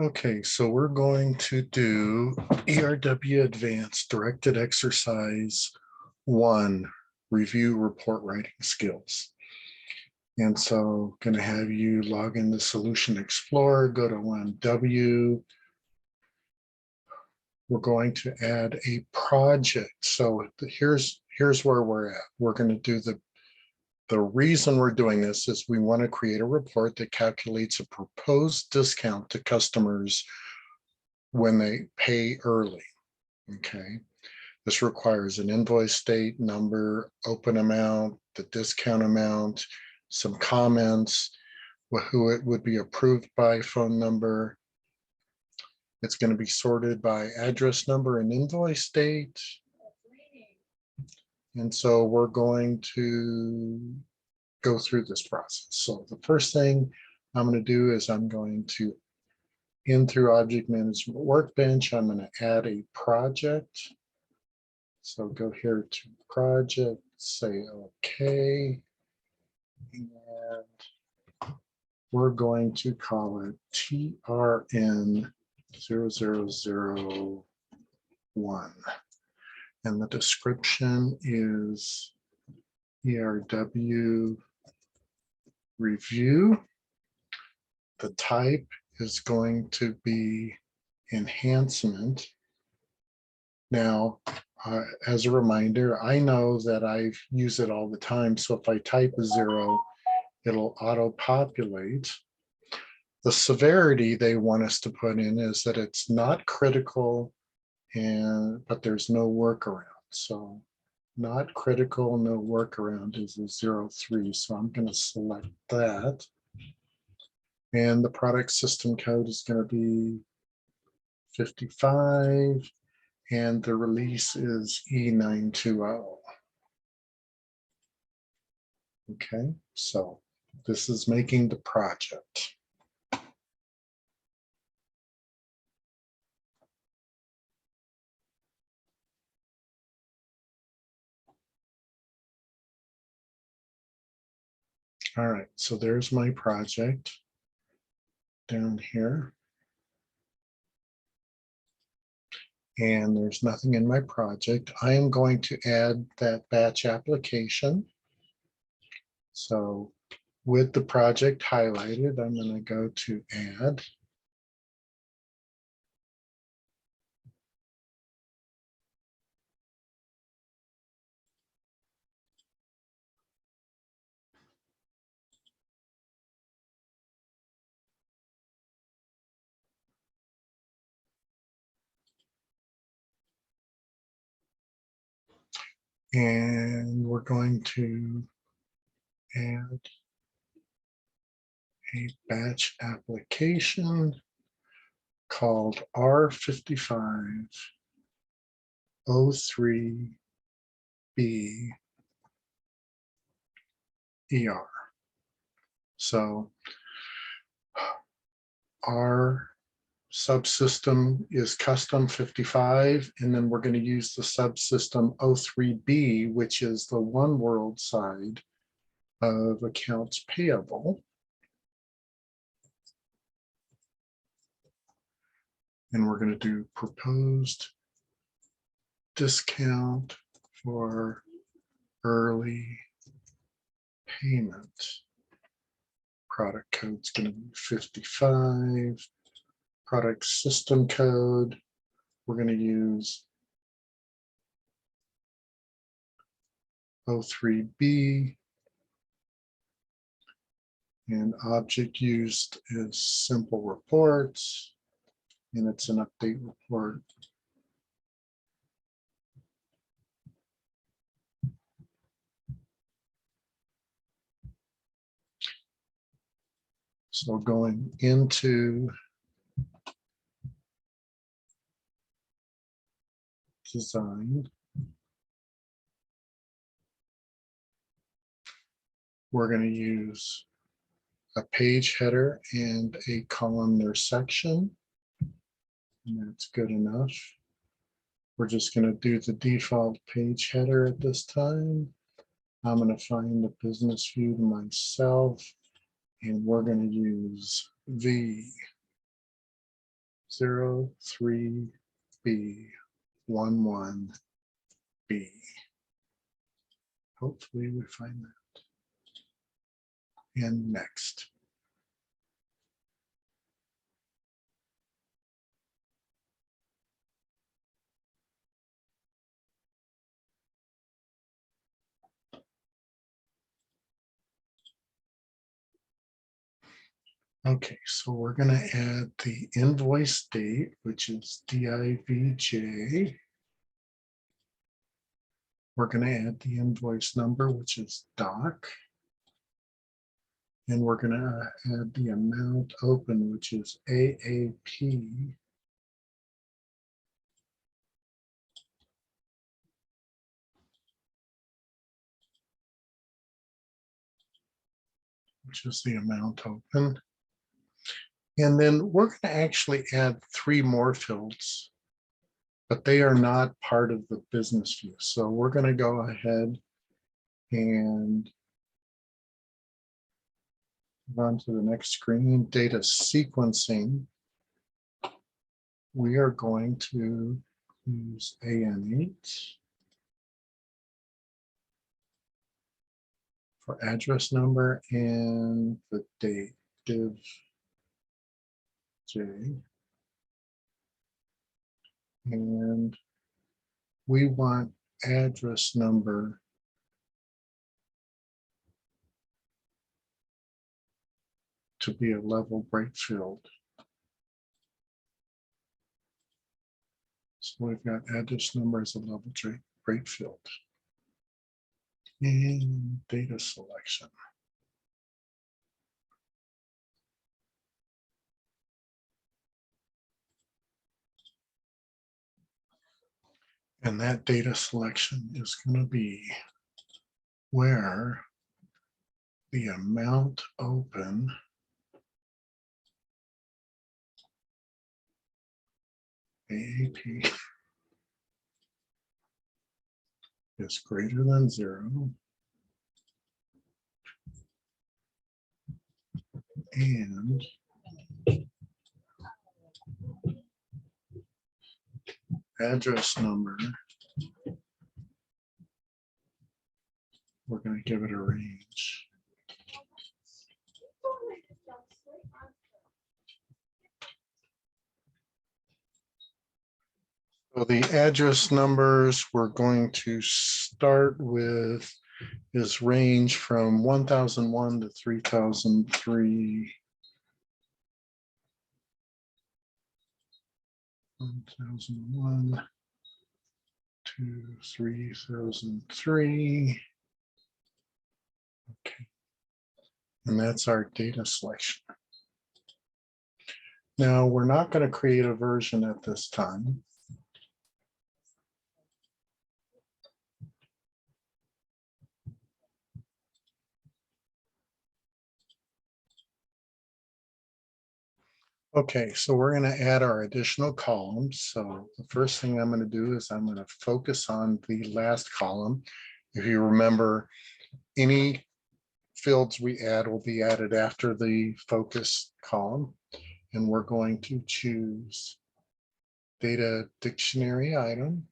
Okay, so we're going to do ERW Advanced Directed Exercise 1, Review Report Writing Skills. And so going to have you log into Solution Explorer, go to 1W. We're going to add a project. So here's where we're at. We're going to do the reason we're doing this is we want to create a report that calculates a proposed discount to customers when they pay early. Okay. This requires an invoice date, number, open amount, the discount amount, some comments, who it would be approved by, phone number. It's going to be sorted by address number and invoice date. And so we're going to go through this process. So the first thing I'm going to do is I'm going to, in through Object Management Workbench, I'm going to add a project. So go here to project, say okay, and we're going to call it TRN0001. And the description is ERW review. The type is going to be enhancement. Now, as a reminder, I know that I use it all the time. So if I type a 0, it'll auto-populate. The severity they want us to put in is that it's not critical, but there's no workaround. So not critical, no workaround is a 03. So I'm going to select that. And the product system code is going to be 55. And the release is E920. Okay, so this is making the project. All right, so there's my project down here. And there's nothing in my project. I am going to add that batch application. So with the project highlighted, I'm going to go to add. And we're going to add a batch application called R5503B ER. So our subsystem is custom 55, and then we're going to use the subsystem 03B, which is the one world side of accounts payable. And we're going to do proposed discount for early payment. Product code's going to be 55. Product system code, we're going to use 03B. And object used is simple reports, and it's an update report. So going into design, we're going to use a page header and a columnar section. And that's good enough. We're just going to do the default page header at this time. I'm going to find the business view myself, and we're going to use V. 03B11B. Hopefully we find that. And next. Okay, so we're going to add the invoice date, which is DIVJ. We're going to add the invoice number, which is DOC. And we're going to add the amount open, which is AAP. Which is the amount open. And then we're going to actually add 3 more fields, but they are not part of the business view. So we're going to go ahead and move on to the next screen, data sequencing. We are going to use AN8 for address number and the date, div J. And we want address number to be a level break field. So we've got address number as a level break field. And data selection. And that data selection is going to be where the amount open AAP is greater than 0 and address number, we're going to give it a range. So the address numbers we're going to start with is range from 1001 to 3003. 1001 to 3003. Okay. And that's our data selection. Now we're not going to create a version at this time. Okay, so we're going to add our additional columns. So the first thing I'm going to do is I'm going to focus on the last column. If you remember, any fields we add will be added after the focus column. And we're going to choose data dictionary item.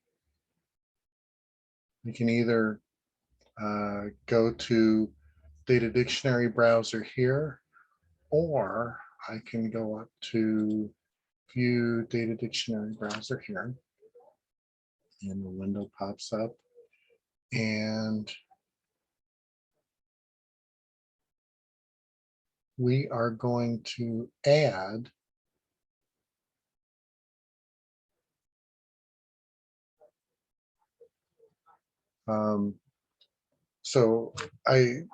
You can either go to data dictionary browser here, or I can go up to view data dictionary browser here. And the window pops up. And we are going to add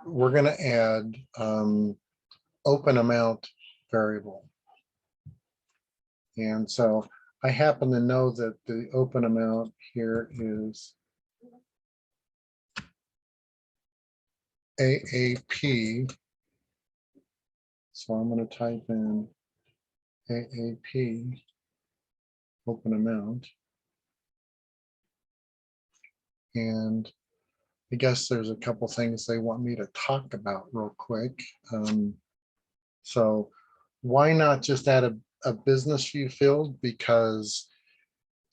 we're going to add open amount variable. And so I happen to know that the open amount here is AAP. So I'm going to type in AAP open amount. And I guess there's a couple things they want me to talk about real quick. So why not just add a a business view field because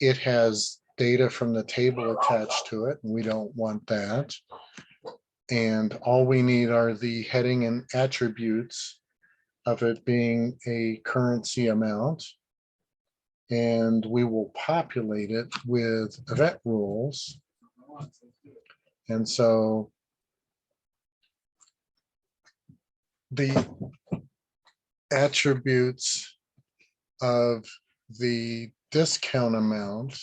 it has data from the table attached to it, and we don't want that. And all we need are the heading and attributes of it being a currency amount. And we will populate it with event rules. And so the attributes of the discount amount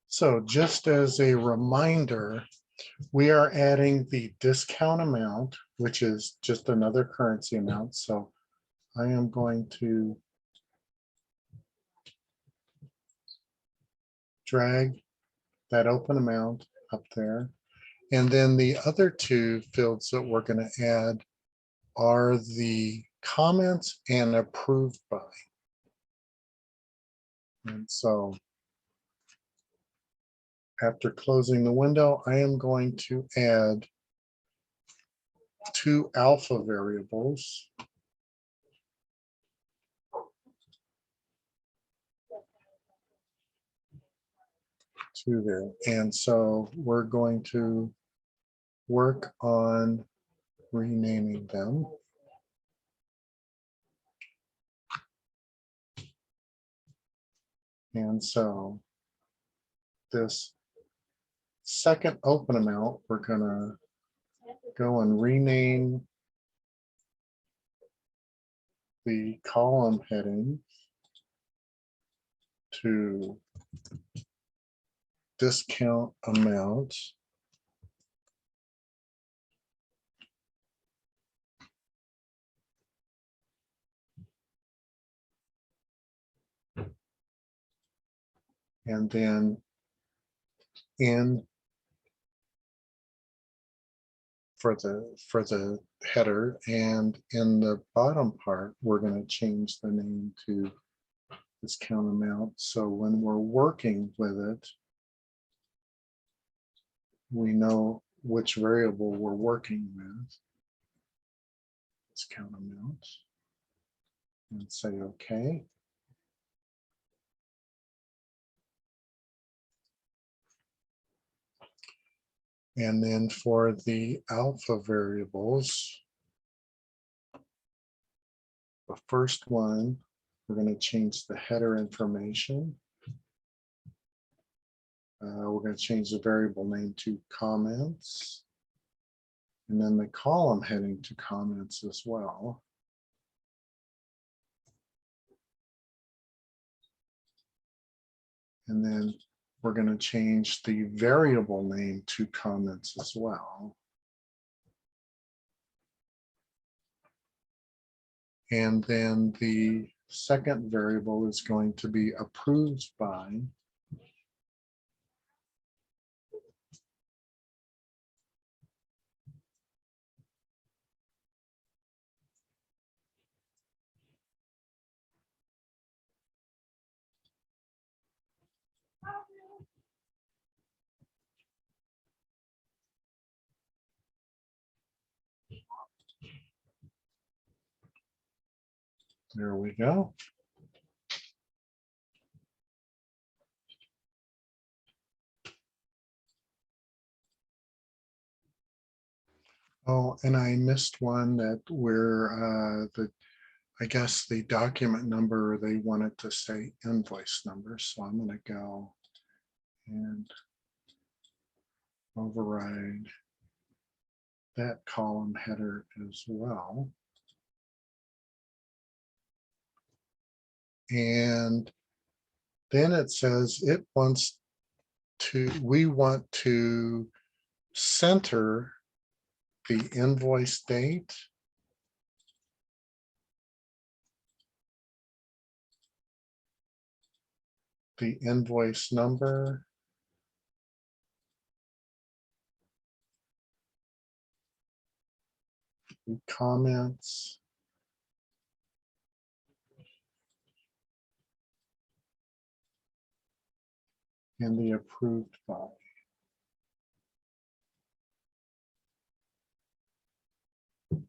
so just as a reminder, we are adding the discount amount, which is just another currency amount. So I am going to drag that open amount up there. And then the other two fields that we're going to add are the comments and approved by. And so after closing the window, I am going to add two alpha variables to there. And so we're going to work on renaming them. And so this second open amount, we're going to go and rename the column heading to discount amount. And then for the header, and in the bottom part, we're going to change the name to discount amount. So when we're working with it, we know which variable we're working with. Discount amount. And say OK. And then for the alpha variables, the first one, we're going to change the header information. We're going to change the variable name to comments. And then the column heading to comments as well. And then we're going to change the variable name to comments as well. And then the second variable is going to be approved by. There we go. Oh, and I missed one that where I guess the document number, they wanted to say invoice number. So I'm going to go and override that column header as well. And then it says it wants to, we want to center the invoice date, the invoice number, the comments, and the approved by.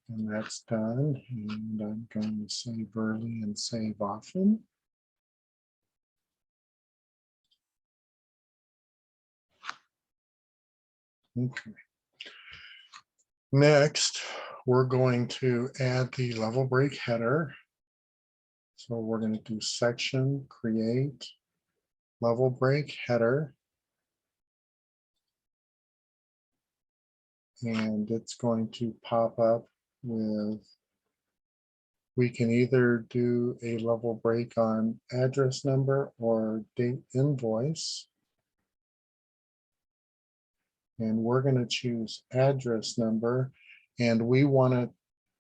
And that's done. And I'm going to save early and save often. Okay. Next, we're going to add the level break header. So we're going to do section, create, level break header. And it's going to pop up with, we can either do a level break on address number or date invoice. And we're going to choose address number, and we want it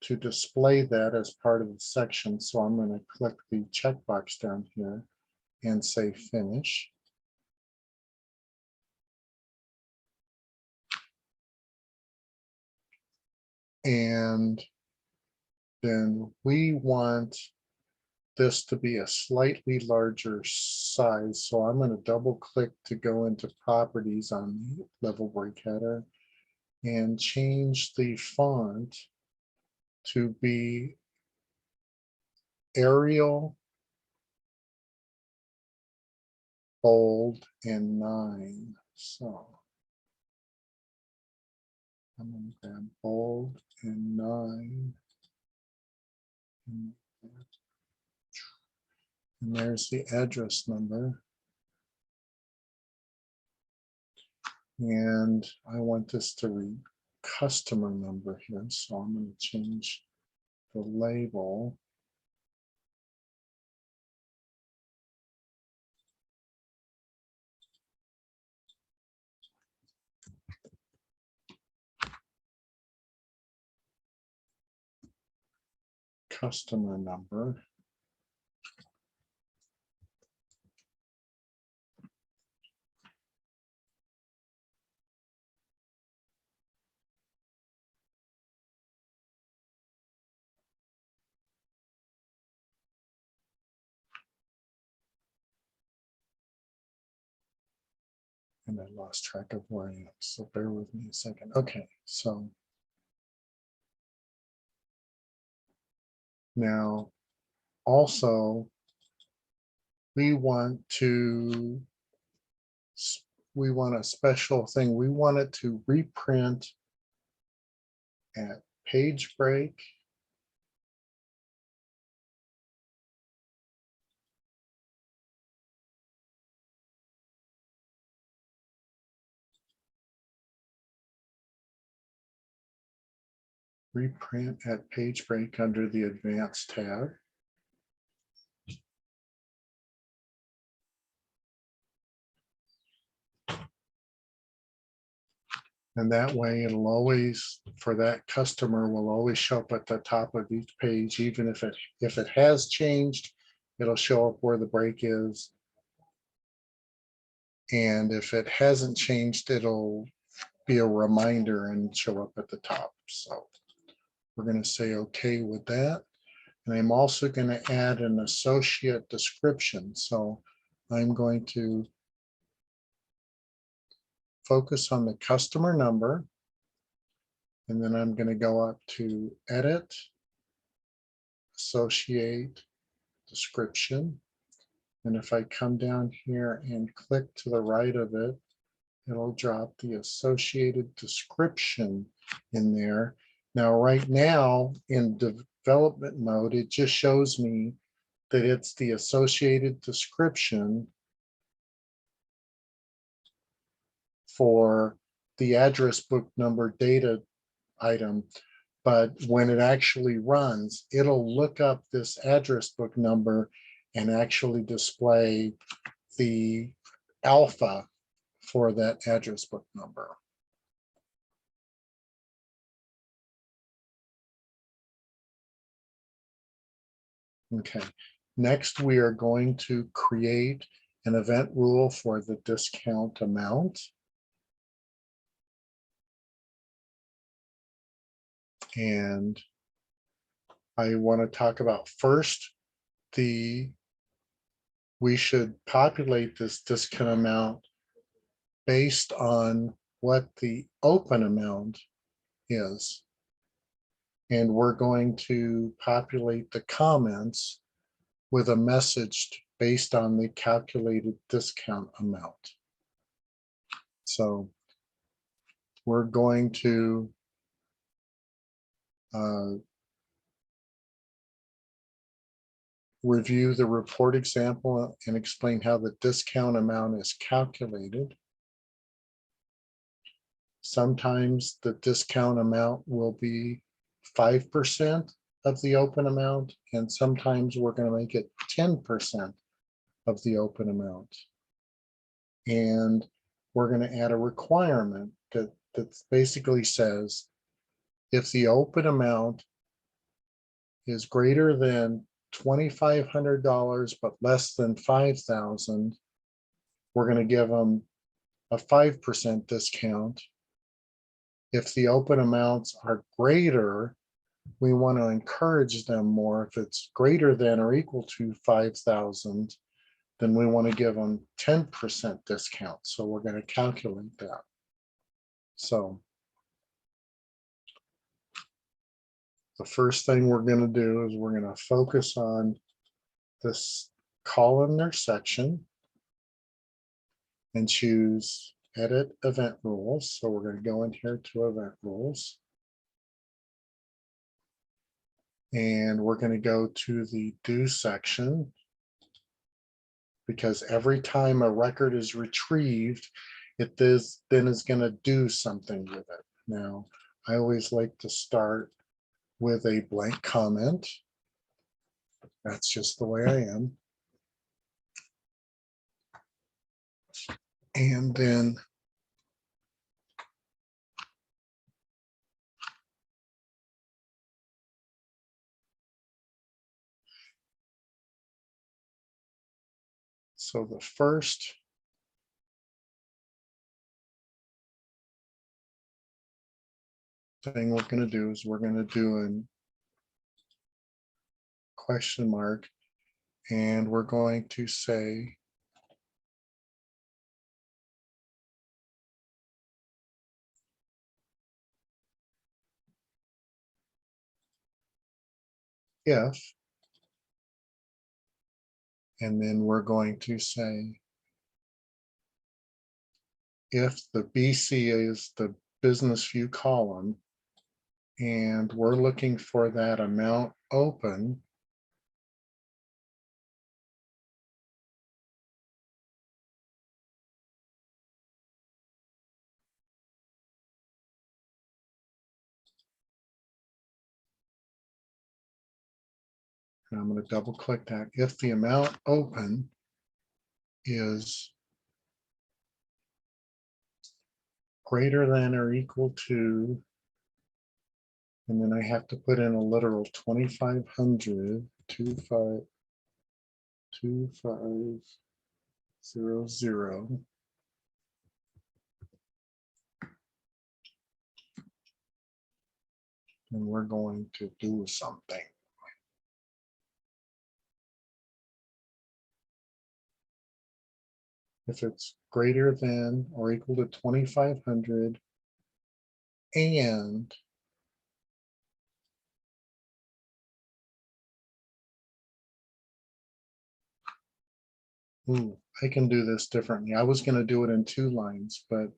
to display that as part of the section. So I'm going to click the checkbox down here and say finish. And then we want this to be a slightly larger size. So I'm going to double click to go into properties on the level break header and change the font to be Arial, bold, and 9. So I'm going to grab bold and 9. And there's the address number. And I want this to read customer number here. So I'm going to change the label. Customer number. And I lost track of where I am, so bear with me a second. Okay, so now also we want a special thing. We want it to reprint at page break, reprint at page break under the advanced tab. And that way it'll always, for that customer, will always show up at the top of each page, even if it has changed, it'll show up where the break is. And if it hasn't changed, it'll be a reminder and show up at the top. So we're going to say okay with that. And I'm also going to add an associate description. So I'm going to focus on the customer number. And then I'm going to go up to edit, associate description. And if I come down here and click to the right of it, it'll drop the associated description in there. Now, right now in development mode, it just shows me that it's the associated description for the address book number data item. But when it actually runs, it'll look up this address book number and actually display the alpha for that address book number. Okay, next we are going to create an event rule for the discount amount. And I want to talk about first, we should populate this discount amount based on what the open amount is. and we're going to populate the comments with a message based on the calculated discount amount. So we're going to review the report example and explain how the discount amount is calculated. Sometimes the discount amount will be 5% of the open amount, and sometimes we're going to make it 10% of the open amount. And we're going to add a requirement that basically says if the open amount is greater than $2,500 but less than $5,000, we're going to give them a 5% discount. If the open amounts are greater, we want to encourage them more. If it's greater than or equal to 5,000, then we want to give them 10% discount. So we're going to calculate that. So the first thing we're going to do is we're going to focus on this column or section and choose edit event rules. So we're going to go in here to event rules. And we're going to go to the do section, because every time a record is retrieved, it then is going to do something with it. Now, I always like to start with a blank comment. That's just the way I am. And then so the first thing we're going to do is we're going to do a question mark, and we're going to say if, and then we're going to say if the BC is the business view column, and we're looking for that amount open, and I'm going to double click that. If the amount open is greater than or equal to, and then I have to put in a literal 2,500, 2500, and we're going to do something. If it's greater than or equal to 2,500 and I can do this differently. I was going to do it in 2 lines, but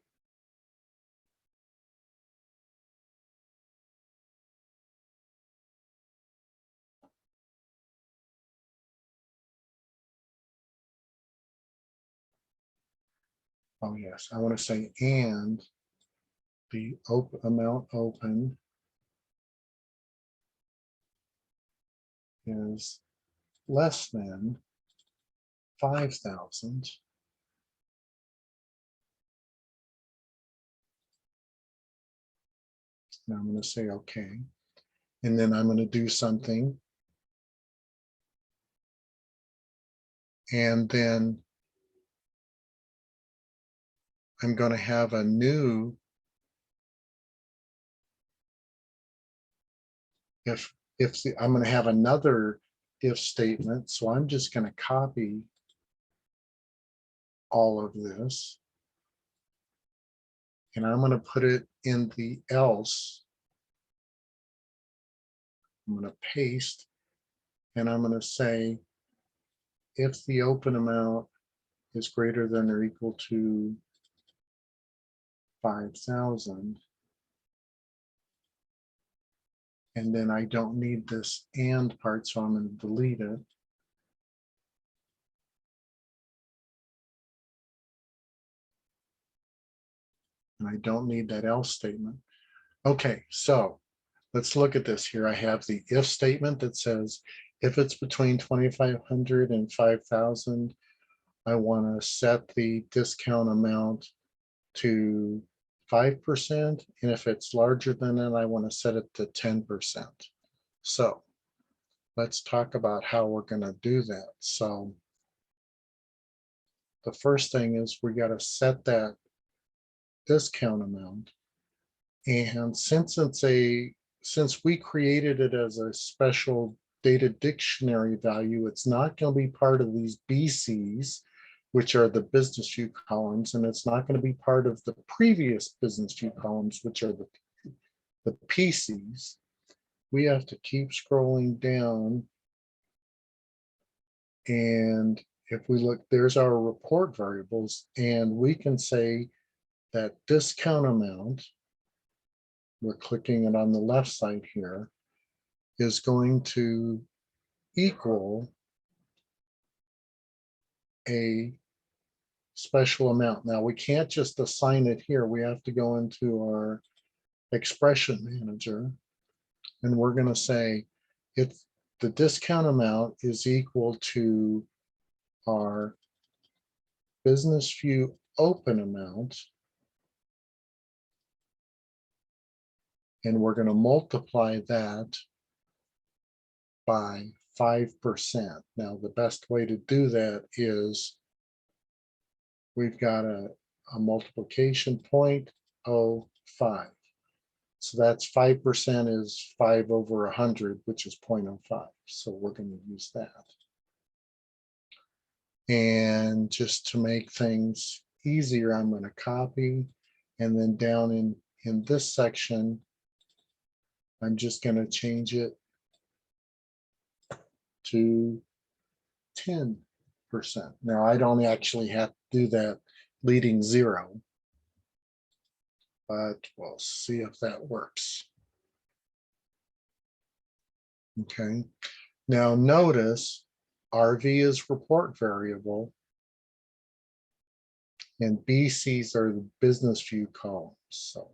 oh yes, I want to say and the amount open is less than 5,000. Now I'm going to say okay, and then I'm going to do something, and then I'm going to have a new if I'm going to have another if statement. So I'm just going to copy all of this, and I'm going to put it in the else I'm going to paste, and I'm going to say if the open amount is greater than or equal to 5,000, and then I don't need this and part, so I'm going to delete it. And I don't need that else statement. Okay, so let's look at this here. I have the if statement that says, if it's between 2,500 and 5,000, I want to set the discount amount to 5%. And if it's larger than that, I want to set it to 10%. So let's talk about how we're going to do that. So the first thing is we got to set that discount amount. And since we created it as a special data dictionary value, it's not going to be part of these BCs, which are the business view columns, and it's not going to be part of the previous business view columns, which are the PCs. We have to keep scrolling down. And if we look, there's our report variables, and we can say that discount amount, we're clicking it on the left side here, is going to equal a special amount. Now we can't just assign it here. We have to go into our expression manager, and we're going to say if the discount amount is equal to our business view open amount, and we're going to multiply that by 5%. Now, the best way to do that is we've got a multiplication 0.05. So that's 5% is 5 over 100, which is 0.05. So we're going to use that. And just to make things easier, I'm going to copy, and then down in this section, I'm just going to change it to 10%. Now I don't actually have to do that leading 0, but we'll see if that works. Okay, now notice RV is report variable, and BCs are the business view columns. So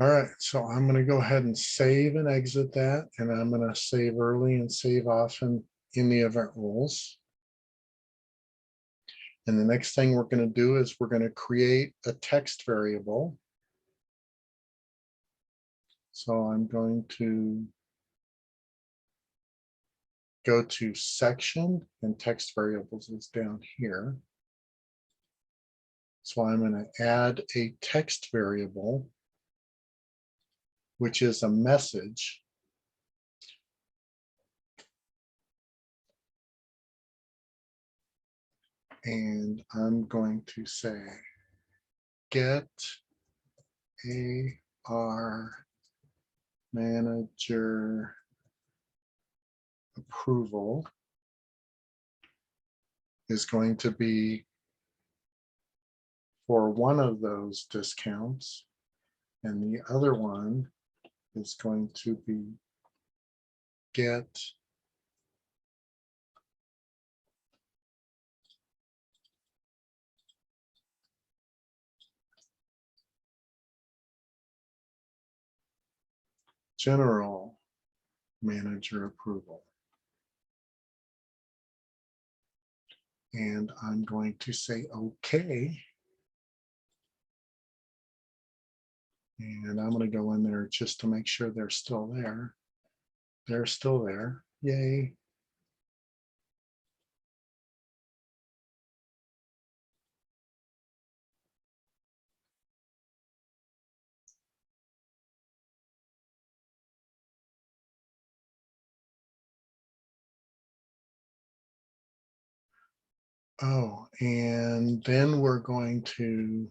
all right, so I'm going to go ahead and save and exit that, and I'm going to save early and save often in the event rules. And the next thing we're going to do is we're going to create a text variable. So I'm going to go to section, and text variables is down here. So I'm going to add a text variable, which is a message. And I'm going to say get AR manager approval is going to be for one of those discounts, and the other one is going to be get general manager approval. And I'm going to say okay. And I'm going to go in there just to make sure they're still there. They're still there. Yay. Oh, and then we're going to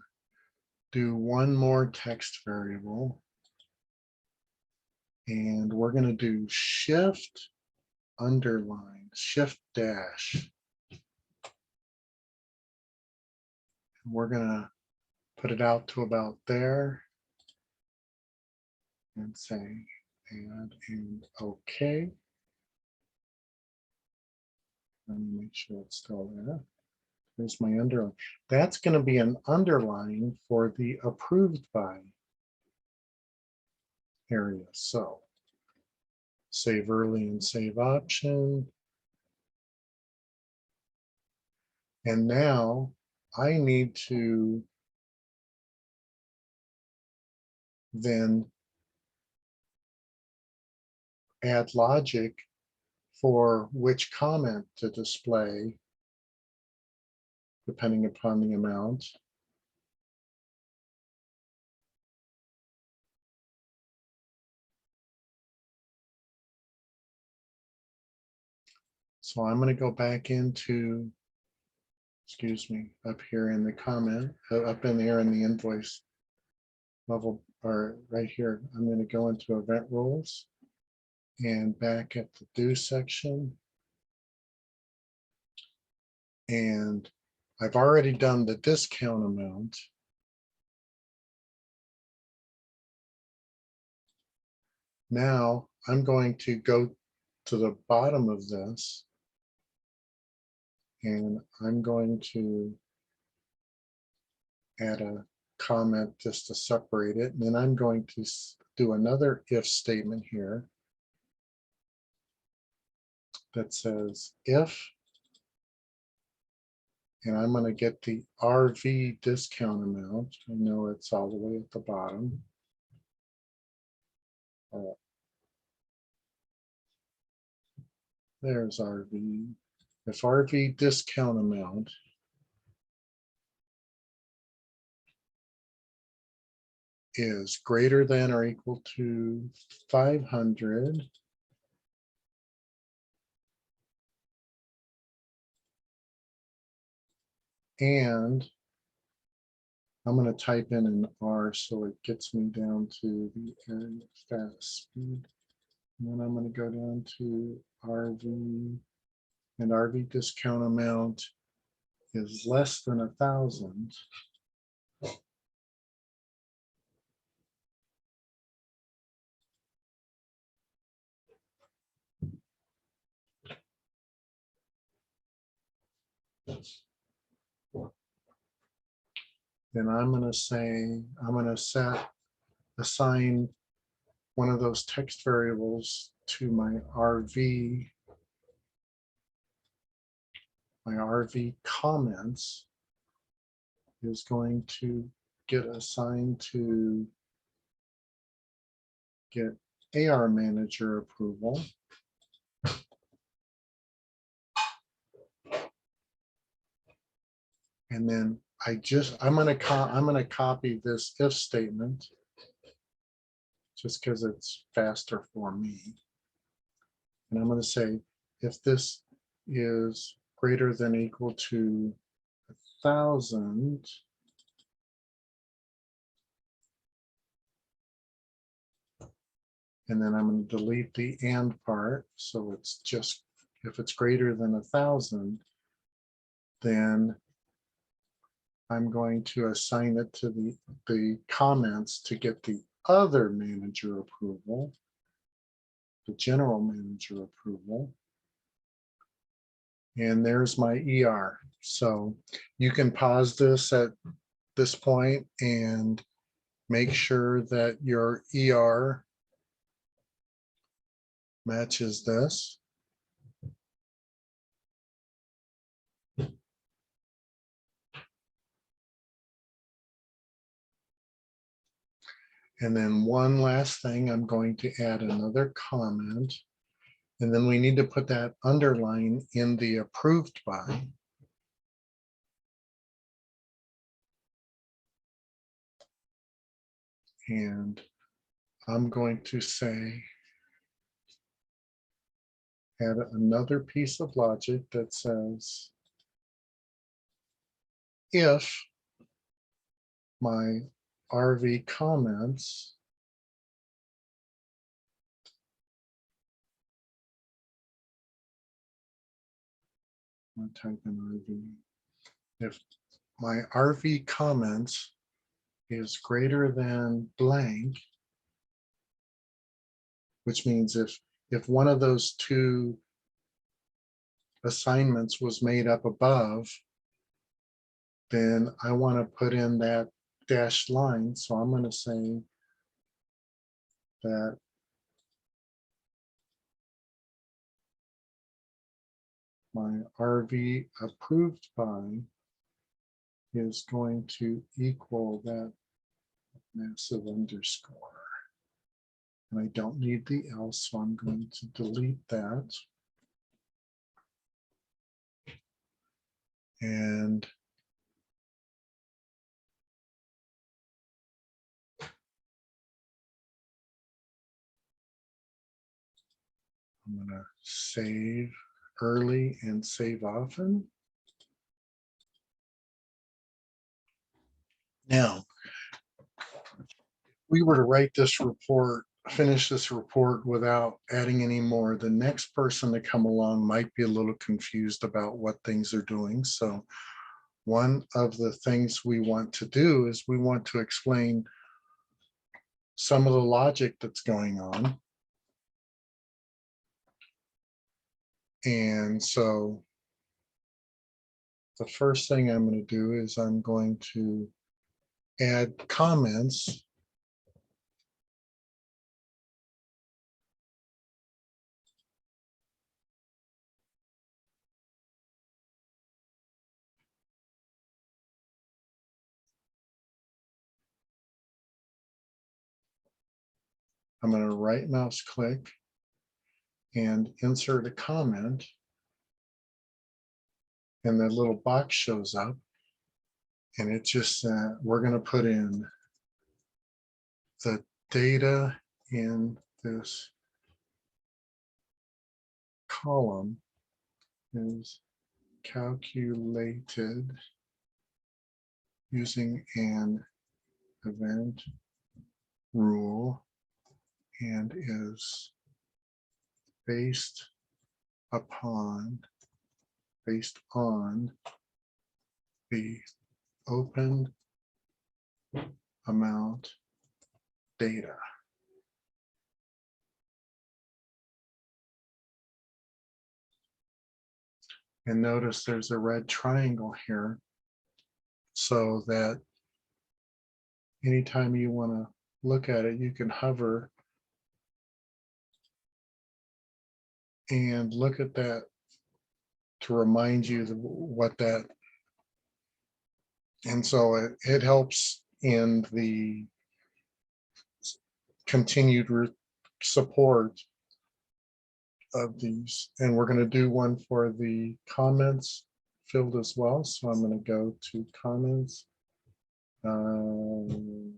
do one more text variable. And we're going to do shift underline, shift dash. And we're going to put it out to about there and say add and OK. Let me make sure it's still there. There's my underline. That's going to be an underline for the approved by area. So save early and save option. And now I need to then add logic for which comment to display depending upon the amount. So I'm going to go back into, excuse me, up here in the comment, up in there in the invoice level, or right here, I'm going to go into event rules and back at the due section. And I've already done the discount amount. Now I'm going to go to the bottom of this and I'm going to add a comment just to separate it. And then I'm going to do another if statement here that says if, and I'm going to get the RV discount amount. I know it's all the way at the bottom. There's RV. If RV discount amount is greater than or equal to 500, and I'm going to type in an R so it gets me down to the area fast speed. And then I'm going to go down to RV, and RV discount amount is less than 1,000. Then I'm going to say, I'm going to assign one of those text variables to my RV comments is going to get assigned to get AR manager approval. And then I'm going to copy this if statement just because it's faster for me. And I'm going to say, if this is greater than or equal to 1,000, and then I'm going to delete the and part. So it's just, if it's greater than 1,000, then I'm going to assign it to the comments to get the other manager approval, the general manager approval. And there's my ER. So you can pause this at this point and make sure that your ER matches this. And then one last thing, I'm going to add another comment. And then we need to put that underline in the approved by. And I'm going to say, add another piece of logic that says, if my RV comments I'll type in RV. If my RV comments is greater than blank, which means if one of those two assignments was made up above, then I want to put in that dashed line. So I'm going to say that my RV approved by is going to equal that massive underscore. And I don't need the else, so I'm going to delete that. And I'm going to save early and save often. Now, if we were to write this report, finish this report without adding any more, the next person to come along might be a little confused about what things are doing. So one of the things we want to do is we want to explain some of the logic that's going on. And so the first thing I'm going to do is I'm going to add comments. I'm going to right mouse click and insert a comment. And that little box shows up. And it just, we're going to put in the data in this column is calculated using an event rule and is based on the open amount data. And notice there's a red triangle here so that anytime you want to look at it, you can hover and look at that to remind you what that, and so it helps in the continued support of these. And we're going to do one for the comments field as well. So I'm going to go to comments. Oh,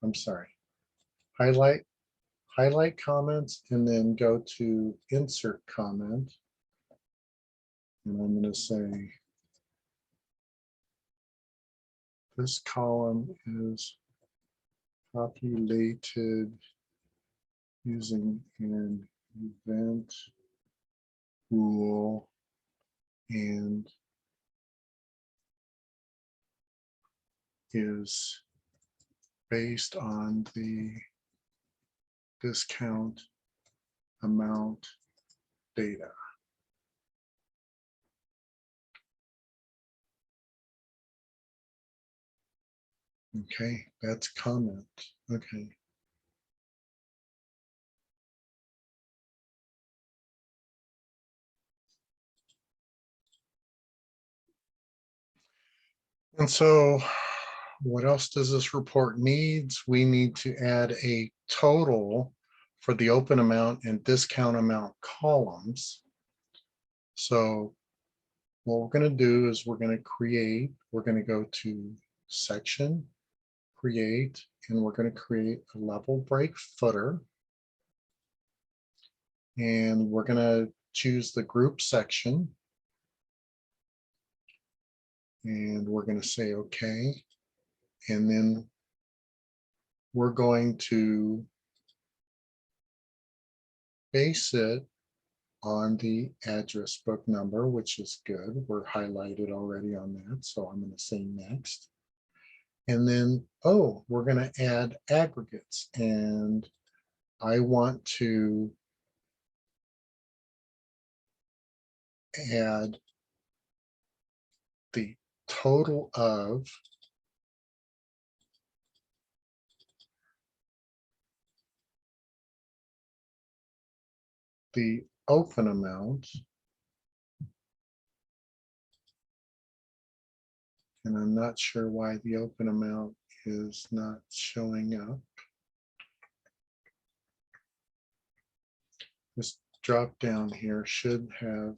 I'm sorry. Highlight comments and then go to insert comment. And I'm going to say this column is populated using an event rule and is based on the discount amount data. Okay, that's comment. Okay. And so what else does this report needs? We need to add a total for the open amount and discount amount columns. So what we're going to do is we're going to go to section, create, and we're going to create a level break footer. And we're going to choose the group section. And we're going to say okay. And then we're going to base it on the address book number, which is good. We're highlighted already on that. So I'm going to say next. And then, oh, we're going to add aggregates. And I want to add the total of the open amount, and I'm not sure why the open amount is not showing up. This drop down here should have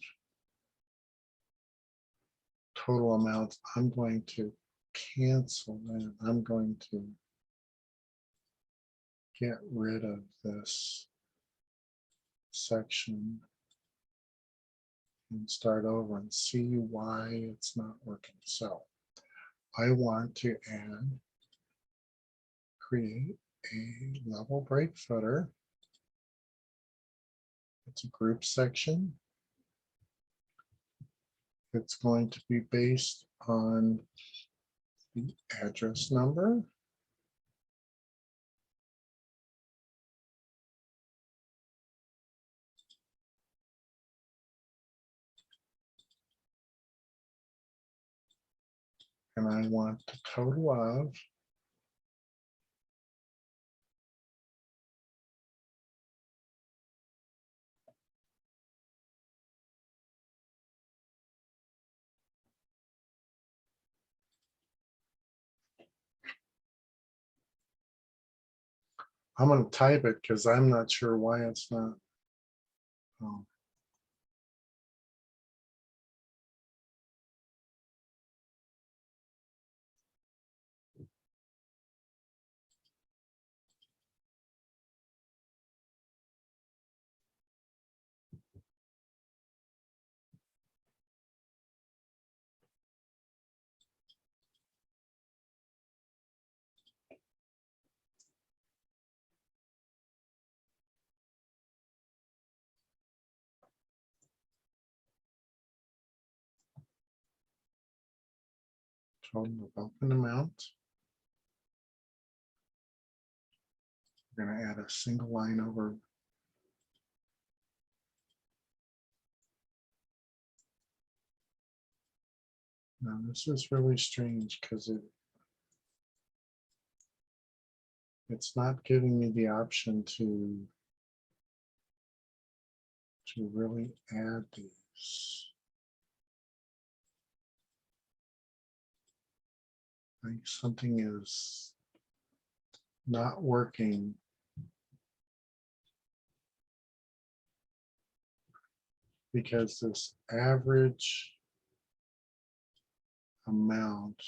total amounts. I'm going to cancel that. I'm going to get rid of this section and start over and see why it's not working. So I want to create a level break footer. It's a group section. It's going to be based on the address number. And I want the total of I'm going to type it because I'm not sure why it's not. Oh. Total of open amount. We're going to add a single line over. Now this is really strange because it's not giving me the option to really add these. I think something is not working. Because this average amount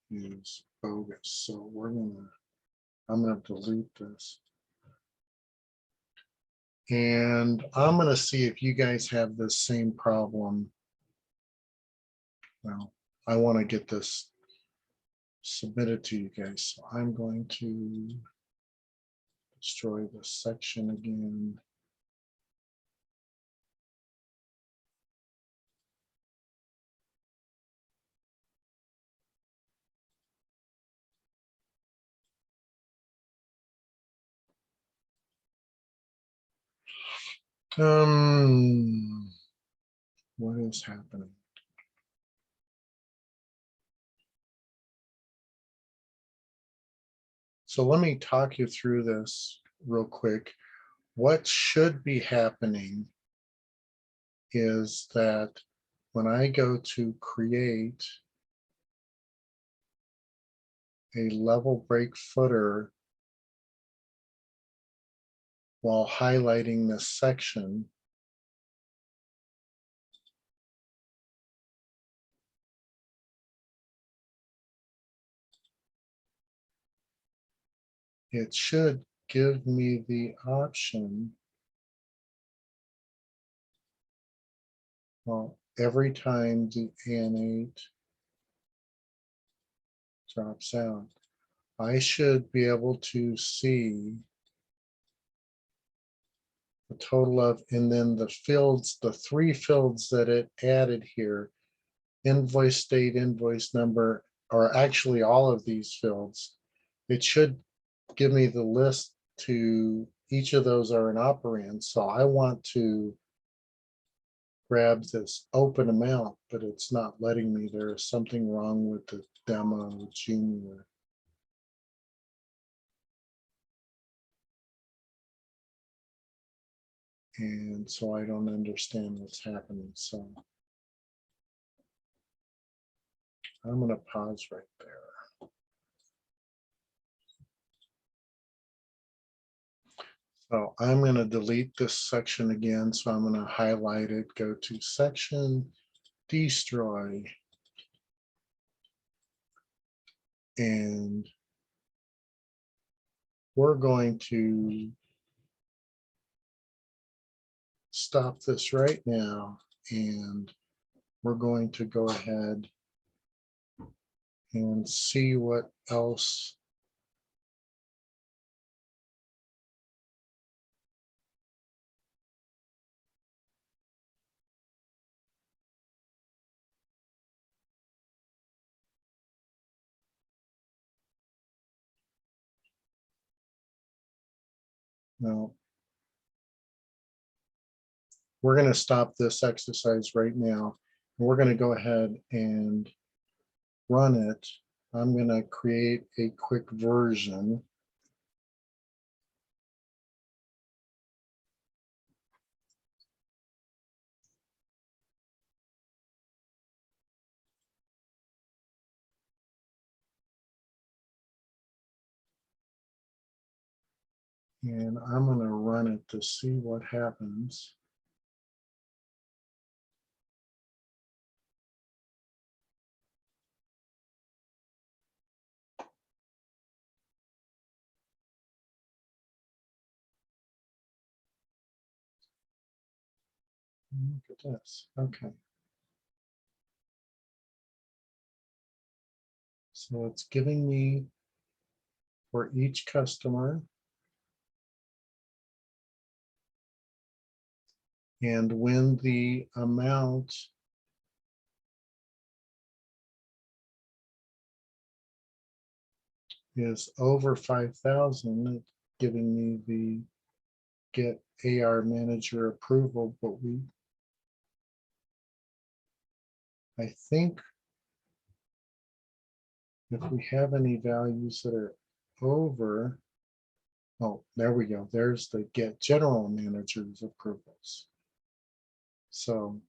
is bogus. So I'm gonna delete this. And I'm gonna see if you guys have the same problem. Well, I want to get this submitted to you guys. So I'm going to destroy this section again. What is happening? So let me talk you through this real quick. What should be happening is that when I go to create a level break footer while highlighting this section, it should give me the option. Well, every time the N8 drops out, I should be able to see the total of, and then the fields, the 3 fields that it added here, invoice date, invoice number, or actually all of these fields. It should give me the list to each of those are an operand. So I want to grab this open amount, but it's not letting me. There is something wrong with the demo junior. And so I don't understand what's happening. So I'm going to pause right there. So I'm going to delete this section again. So I'm going to highlight it, go to section, destroy, and we're going to stop this right now, and we're going to go ahead and see what else now. We're going to stop this exercise right now. We're going to go ahead and run it. I'm going to create a quick version. And I'm going to run it to see what happens. Look at this. Okay. So it's giving me for each customer, and when the amount is over 5,000, it's giving me the get AR manager approval. But I think if we have any values that are over, oh, there we go. There's the get general manager's approvals. So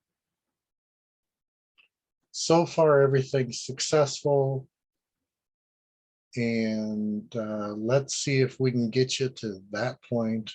far everything's successful. And let's see if we can get you to that point